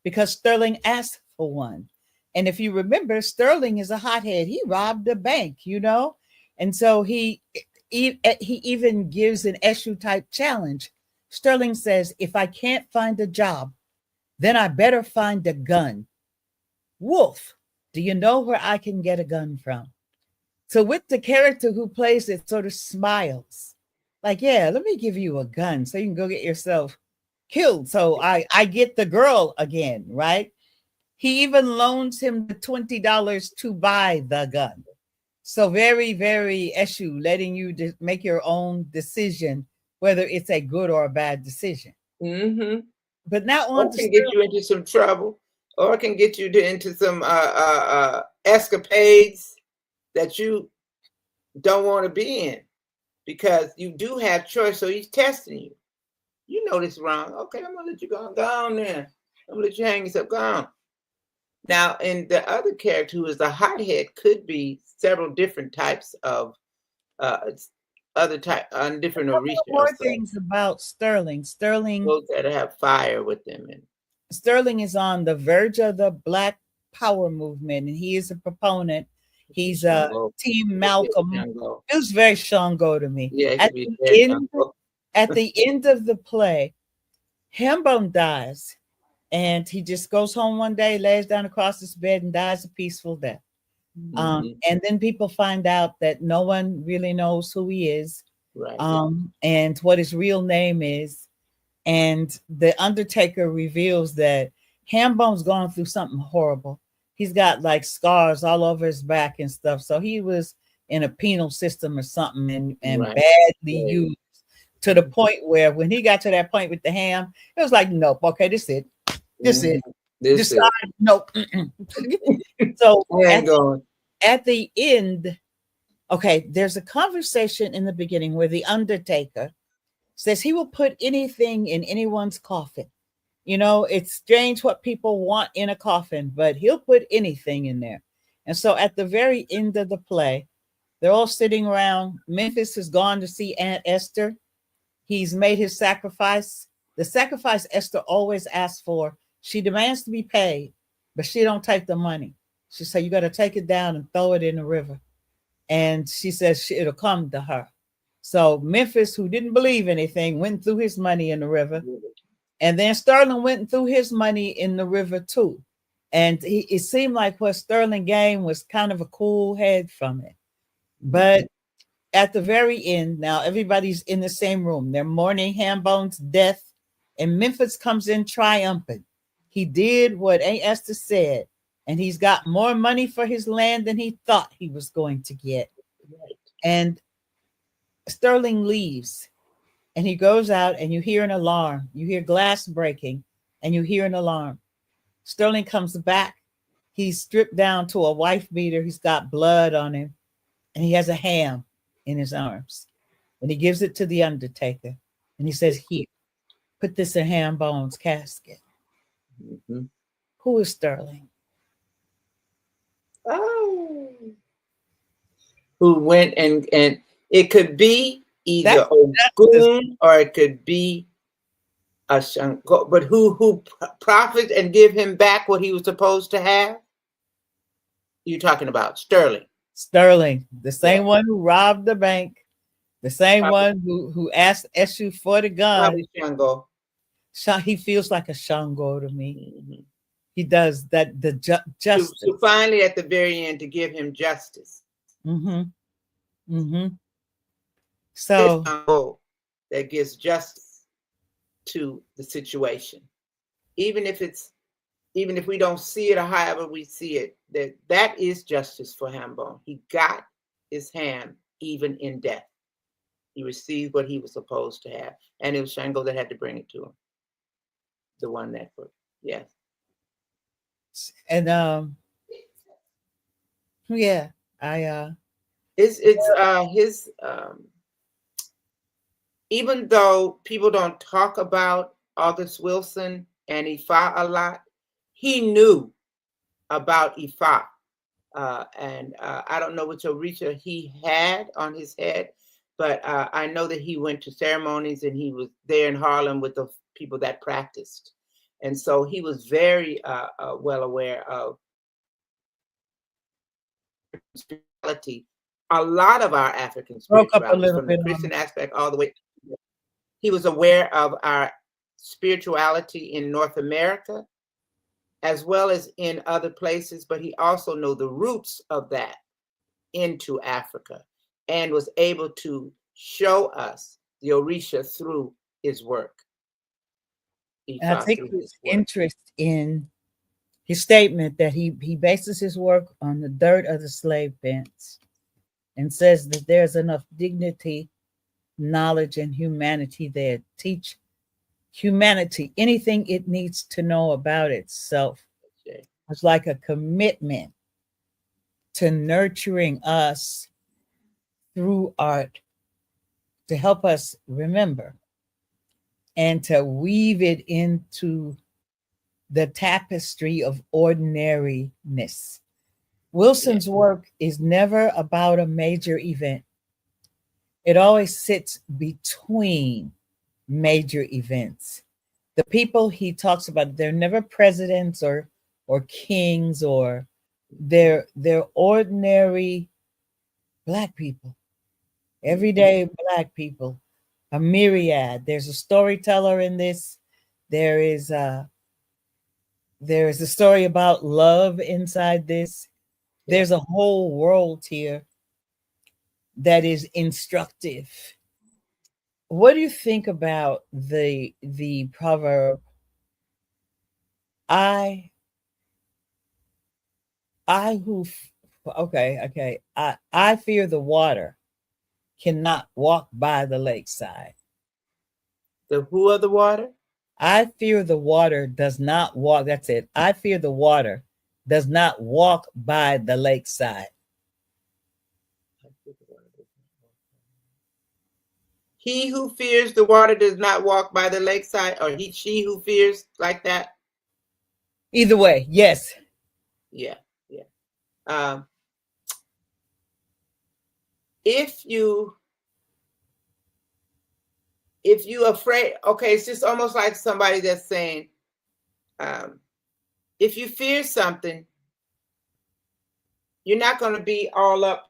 because Sterling asked for one. And if you remember, Sterling is a hothead. He robbed a bank, and so he even gives an SU type challenge. Sterling says, if I can't find a job, then I better find a gun. Wolf, do you know where I can get a gun from? So with the character who plays it sort of smiles, like, yeah, let me give you a gun so you can go get yourself killed. So I get the girl again, right? He even loans him the $20 to buy the gun. So very, very Eshu, letting you make your own decision, whether it's a good or a bad decision. Mm-hmm. But not on Or the can get you into some trouble, or can get you into some escapades that you don't want to be in, because you do have choice. So he's testing you. You know this wrong. Okay, I'm gonna let you go. Go on there. I'm gonna let you hang yourself. Go on. Now, in the other character who is the hothead, could be several different types of uh other type on different Orisha or more so. things about Sterling. Those that have fire with them, and Sterling is on the verge of the Black Power movement, and he is a proponent. He's a Shango. Team It could be Malcolm. Shango. It was very Shango to me. Yeah, it At could be the very end, Shango. at the end of the play, Hambone dies, and he just goes home one day, lays down across his bed, and dies a peaceful death. Mm-hmm. And then people find out that no one really knows who he is, Right. and what his real name is. And the Undertaker reveals that Hambone's gone through something horrible. He's got like scars all over his back and stuff. So he was in a penal system or something, and Right. badly Right. used, to the point where when he got to that point with the ham, it was like, nope, okay, this is it. This is Mm-hmm. This decide, is nope. So I ain't going. at the end, okay, there's a conversation in the beginning where the Undertaker says he will put anything in anyone's coffin. You know, it's strange what people want in a coffin, but he'll put anything in there. And so at the very end of the play, they're all sitting around. Memphis has gone to see Aunt Esther. He's made his sacrifice. The sacrifice Esther always asks for, she demands to be paid, but she don't take the money. She said, you got to take it down and throw it in the river. And she says it'll come to her. So Memphis, who didn't believe anything, went through his money in the river. And then Sterling went through his money in the river too. And it seemed like what Sterling gained was kind of a cool head from it. But at the very end, now everybody's in the same room. They're mourning Hambone's death, and Memphis comes in triumphant. He did what Aunt Esther said, and he's got more money for his land than he thought he was going to get. And Sterling leaves, and he goes out, and you hear an alarm. You hear glass breaking, and you hear an alarm. Sterling comes back. He's stripped down to a wife beater. He's got blood on him, and he has a ham in his arms. And he gives it to the Undertaker, and he says, "Here, put this in Hambone's casket." Mm-hmm. Who is Sterling? Oh. Who went and it could be either That's Ogun or it could be a Shango, but who profit and give him back what he was supposed to have? You're talking about Sterling. Sterling, the same one who robbed the bank, the same one who asked Eshu for the gun. Probably Shango. He feels like a Shango to me. Mm-hmm. He does that, the justice. So finally, at the very end, to give him justice. Mm-hmm. Mm-hmm. So Shango that gives justice to the situation, even if we don't see it or however we see it, that is justice for Hambone. He got his hand even in death. He received what he was supposed to have, and it was Shango that had to bring it to him. The one that put, yes. And yeah, it's his even though people don't talk about August Wilson and Ifa a lot, he knew about Ifa. And I don't know which Orisha he had on his head, but I know that he went to ceremonies and he was there in Harlem with the people that practiced. And so he was very well aware of spirituality. A lot of our African spirituality, from the Christian aspect all the way. He was aware of our spirituality in North America, as well as in other places, but he also knew the roots of that into Africa and was able to show us the Orisha through his work. I think his interest in his statement that he bases his work on the dirt of the slave pens. and says that there's enough dignity, knowledge, and humanity there. Teach humanity anything it needs to know about itself. Okay. It's like a commitment to nurturing us through art to help us remember and to weave it into the tapestry of ordinariness. Yeah. Wilson's work is never about a major event. It always sits between major events. The people he talks about, they're never presidents or kings, or they're ordinary Black people, everyday Black people, a myriad. There's a storyteller in this. There is a story about love inside this. Yeah. There's a whole world here that is instructive. What do you think about the proverb, I I who okay, I fear the water, cannot walk by the lakeside. The who of the water? I fear the water does not walk. That's it. I fear the water does not walk by the lakeside. He who fears the water does not walk by the lakeside, or she who fears like that. Either way, yes. Yeah, yeah. Um, if you afraid, okay, it's just almost like somebody that's saying, if you fear something, you're not going to be all up.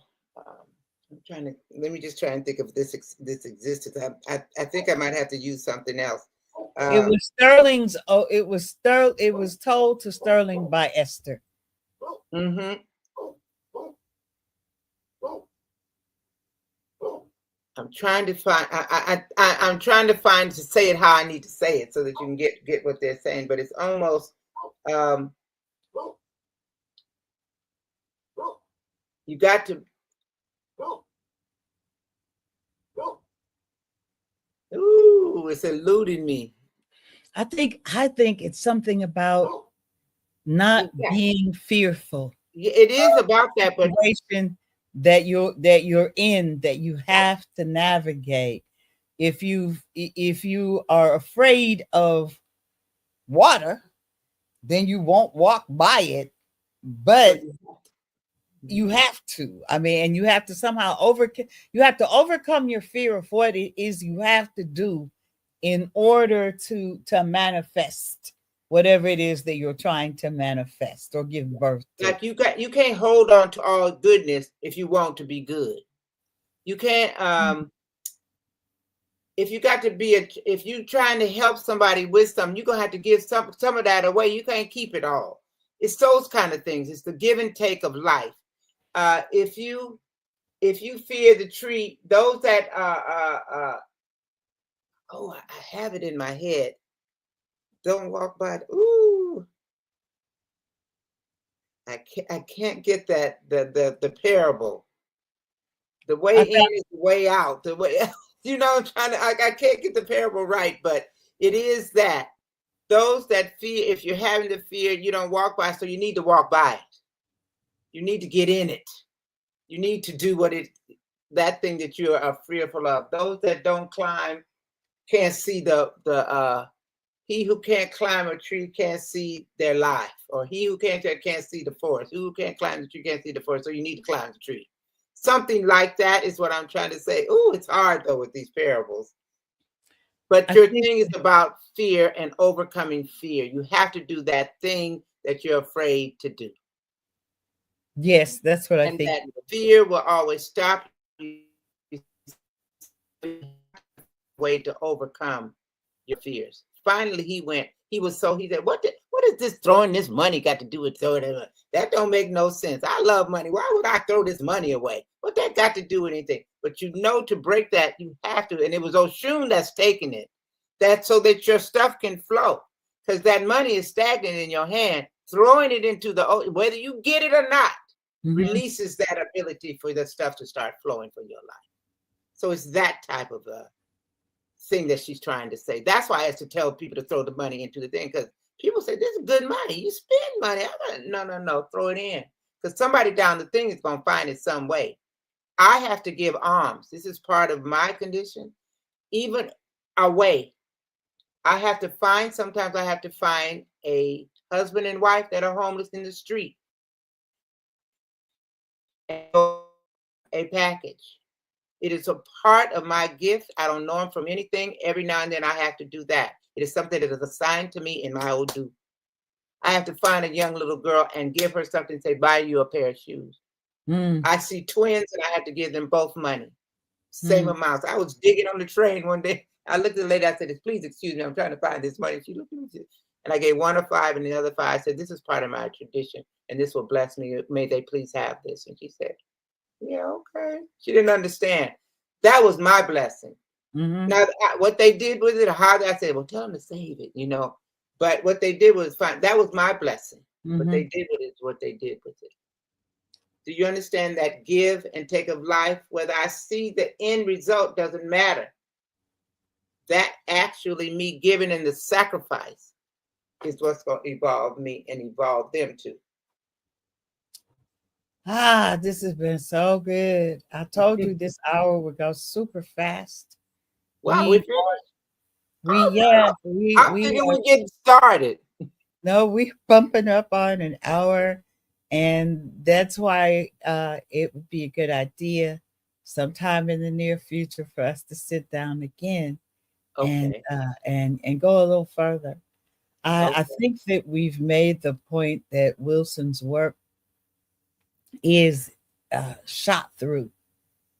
Let me just try and think of this existence. I think I might have to use something else. It was Sterling's. Oh, it was told to Sterling by Esther. Mm-hmm. I'm trying to find. I'm trying to find to say it how I need to say it so that you can get what they're saying. But it's almost. You got to. Ooh, it's eluding me. I think it's something about not being fearful. It is about that, but situation that you're in, that you have to navigate. If you are afraid of water, then you won't walk by it. But you have to. I mean, and you have to somehow overcome your fear of what it is you have to do in order to manifest whatever it is that you're trying to manifest or give birth to. Like you can't hold on to all goodness if you want to be good. You can't if you got to be if you're trying to help somebody with something, you're gonna have to give some of that away. You can't keep it all. It's those kind of things. It's the give and take of life. If you fear the tree, those that oh, I have it in my head. Don't walk by. Ooh, I can't get that the parable. The way in is the way out. The way you know, I'm trying to. I can't get the parable right, but it is that those that fear. If you're having the fear, you don't walk by. So you need to walk by it. You need to get in it. You need to do that thing that you are fearful of. Those that don't climb can't see he who can't climb a tree can't see their life, or he who can't see the forest. Who can't climb the tree can't see the forest. So you need to climb the tree. Something like that is what I'm trying to say. Oh, it's hard though with these parables. But your thing is about fear and overcoming fear. You have to do that thing that you're afraid to do. Yes, that's what I think. And that fear will always stop you. Way to overcome your fears. Finally, he said, what is this throwing this money got to do with throwing it? That don't make no sense. I love money. Why would I throw this money away? What that got to do with anything? But to break that, you have to. And it was Oshun that's taking it. That's so that your stuff can flow. Because that money is stagnant in your hand. Throwing it into whether you get it or not, Mhm. releases that ability for the stuff to start flowing for your life. So it's that type of a thing that she's trying to say. That's why I have to tell people to throw the money into the thing, because people say this is good money. You spend money. I'm like, no, throw it in, because somebody down the thing is going to find it some way. I have to give alms. This is part of my condition. Even away, I have to find. Sometimes I have to find a husband and wife that are homeless in the street and a package. It is a part of my gift. I don't know him from anything. Every now and then I have to do that. It is something that is assigned to me in my Odu. I have to find a young little girl and give her something, say, buy you a pair of shoes. Mm. I see twins and I have to give them both money. Same Mm. amounts. I was digging on the train one day. I looked at the lady, I said, please excuse me, I'm trying to find this money. She looked at me and I gave one a 5 and the other 5. I said, this is part of my tradition and this will bless me. May they please have this. And she said, yeah, okay. She didn't understand. That was my blessing. Mhm. Now, what they did with it, or how I said, well, tell them to save it. But what they did was fine. That was my blessing. What they Mhm. did with it is what they did with it. Do you understand that give and take of life? Whether I see the end result doesn't matter. That actually me giving in the sacrifice is what's going to evolve me and evolve them too. This has been so good. I told you this hour would go super fast. Wow, we We finished. we Oh yeah, no, I'm we thinking are we're getting started. no, we bumping up on an hour, and that's why it would be a good idea sometime in the near future for us to sit down again Okay, and go a little further. I okay, think that we've made the point that Wilson's work is shot through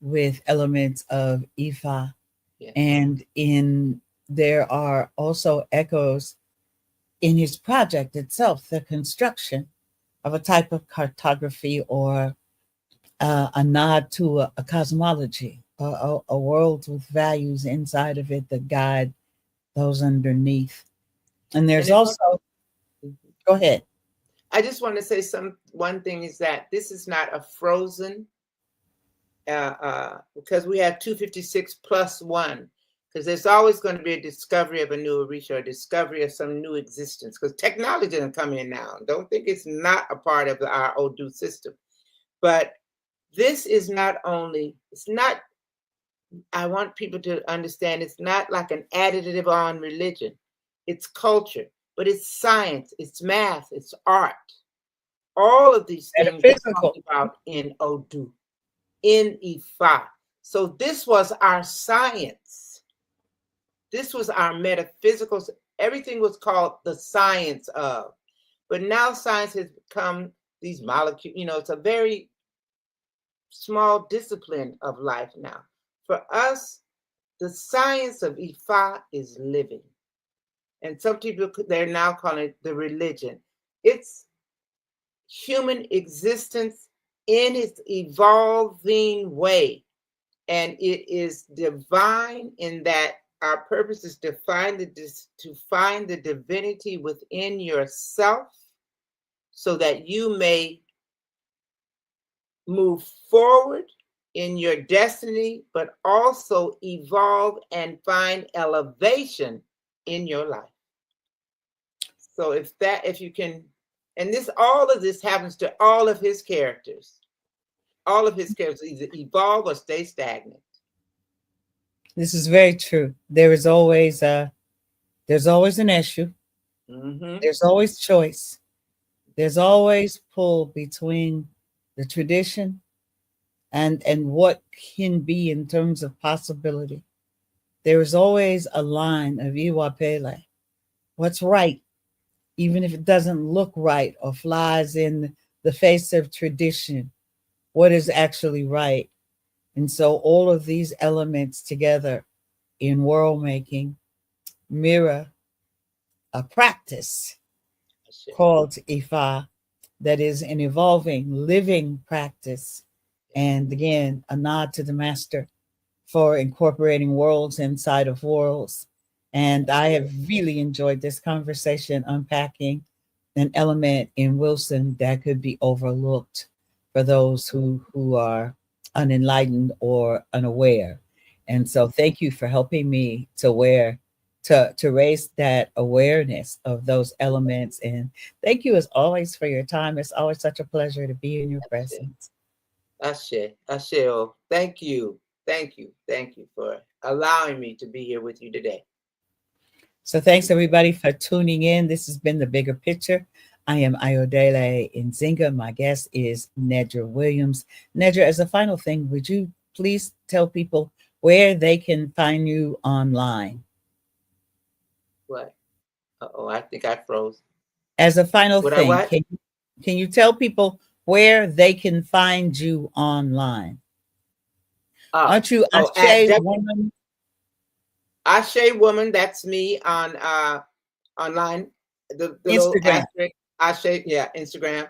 with elements of Ifa, yes. and in there are also echoes in his project itself, the construction of a type of cartography or a nod to a cosmology, a world with values inside of it that guide those underneath. And And there's it's also, go ahead. I just want to say one thing is that this is not a frozen because we have 256 plus one, because there's always going to be a discovery of a new Orisha, or a discovery of some new existence, because technology doesn't come in now. Don't think it's not a part of our Odu system. But this is not only, it's not, I want people to understand it's not like an additive on religion. It's culture, but it's science, it's math, it's art. All of these things are talked Metaphysical. about in Odu, in Ifa. So this was our science. This was our metaphysical. Everything was called the science of. But now science has become these molecules. It's a very small discipline of life now. For us, the science of Ifa is living. And some people, they're now calling it the religion. It's human existence in its evolving way. And it is divine in that our purpose is to find the divinity within yourself so that you may move forward in your destiny, but also evolve and find elevation in your life. So if you can, and all of this happens to all of his characters. All of his characters either evolve or stay stagnant. This is very true. There's always an issue. Mm-hmm. There's always choice. There's always pull between the tradition and what can be in terms of possibility. There is always a line of Iwapele. What's right, even if it doesn't look right or flies in the face of tradition, what is actually right. And so all of these elements together in world making mirror a practice called Ifa that is an evolving, living practice. And again, a nod to the master for incorporating worlds inside of worlds. And I have really enjoyed this conversation, unpacking an element in Wilson that could be overlooked. for those who are unenlightened or unaware. And so thank you for helping me to raise that awareness of those elements. And thank you as always for your time. It's always such a pleasure to be in your presence. Ashe. Thank you. Thank you for allowing me to be here with you today. So thanks everybody for tuning in. This has been The Bigger Picture. I am Ayodele Nzinga. My guest is Nedra Williams. Nedra, as a final thing, would you please tell people where they can find you online? What? Uh-oh, I think I froze. As a final Would I thing, what? can you tell people where they can find you online? Oh, Aren't you at Ashe Woman? Ashe Woman, that's me on online. The little Instagram. asterisk, Ashe, yeah, Instagram.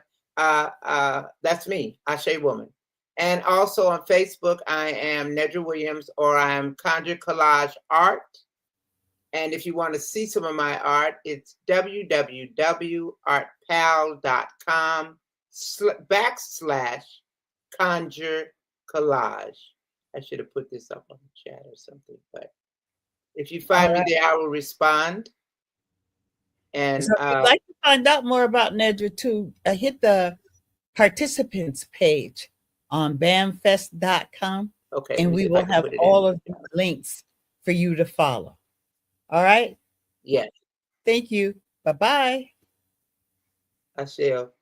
That's me, Ashe Woman. And also on Facebook, I am Nedra Williams, or I am Conjure Collage Art. And if you want to see some of my art, it's www.artpal.com/conjure collage. I should have put this up on the chat or something, but if you find me there, I will respond. And So if you'd like to find out more about Nedra too, hit the participants page on BAMBDFEST.com, okay, let and me we see if I will can have put it all in. of the links for you to follow. All right. Yes. Thank you. Bye-bye. I shall.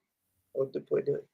What to put it.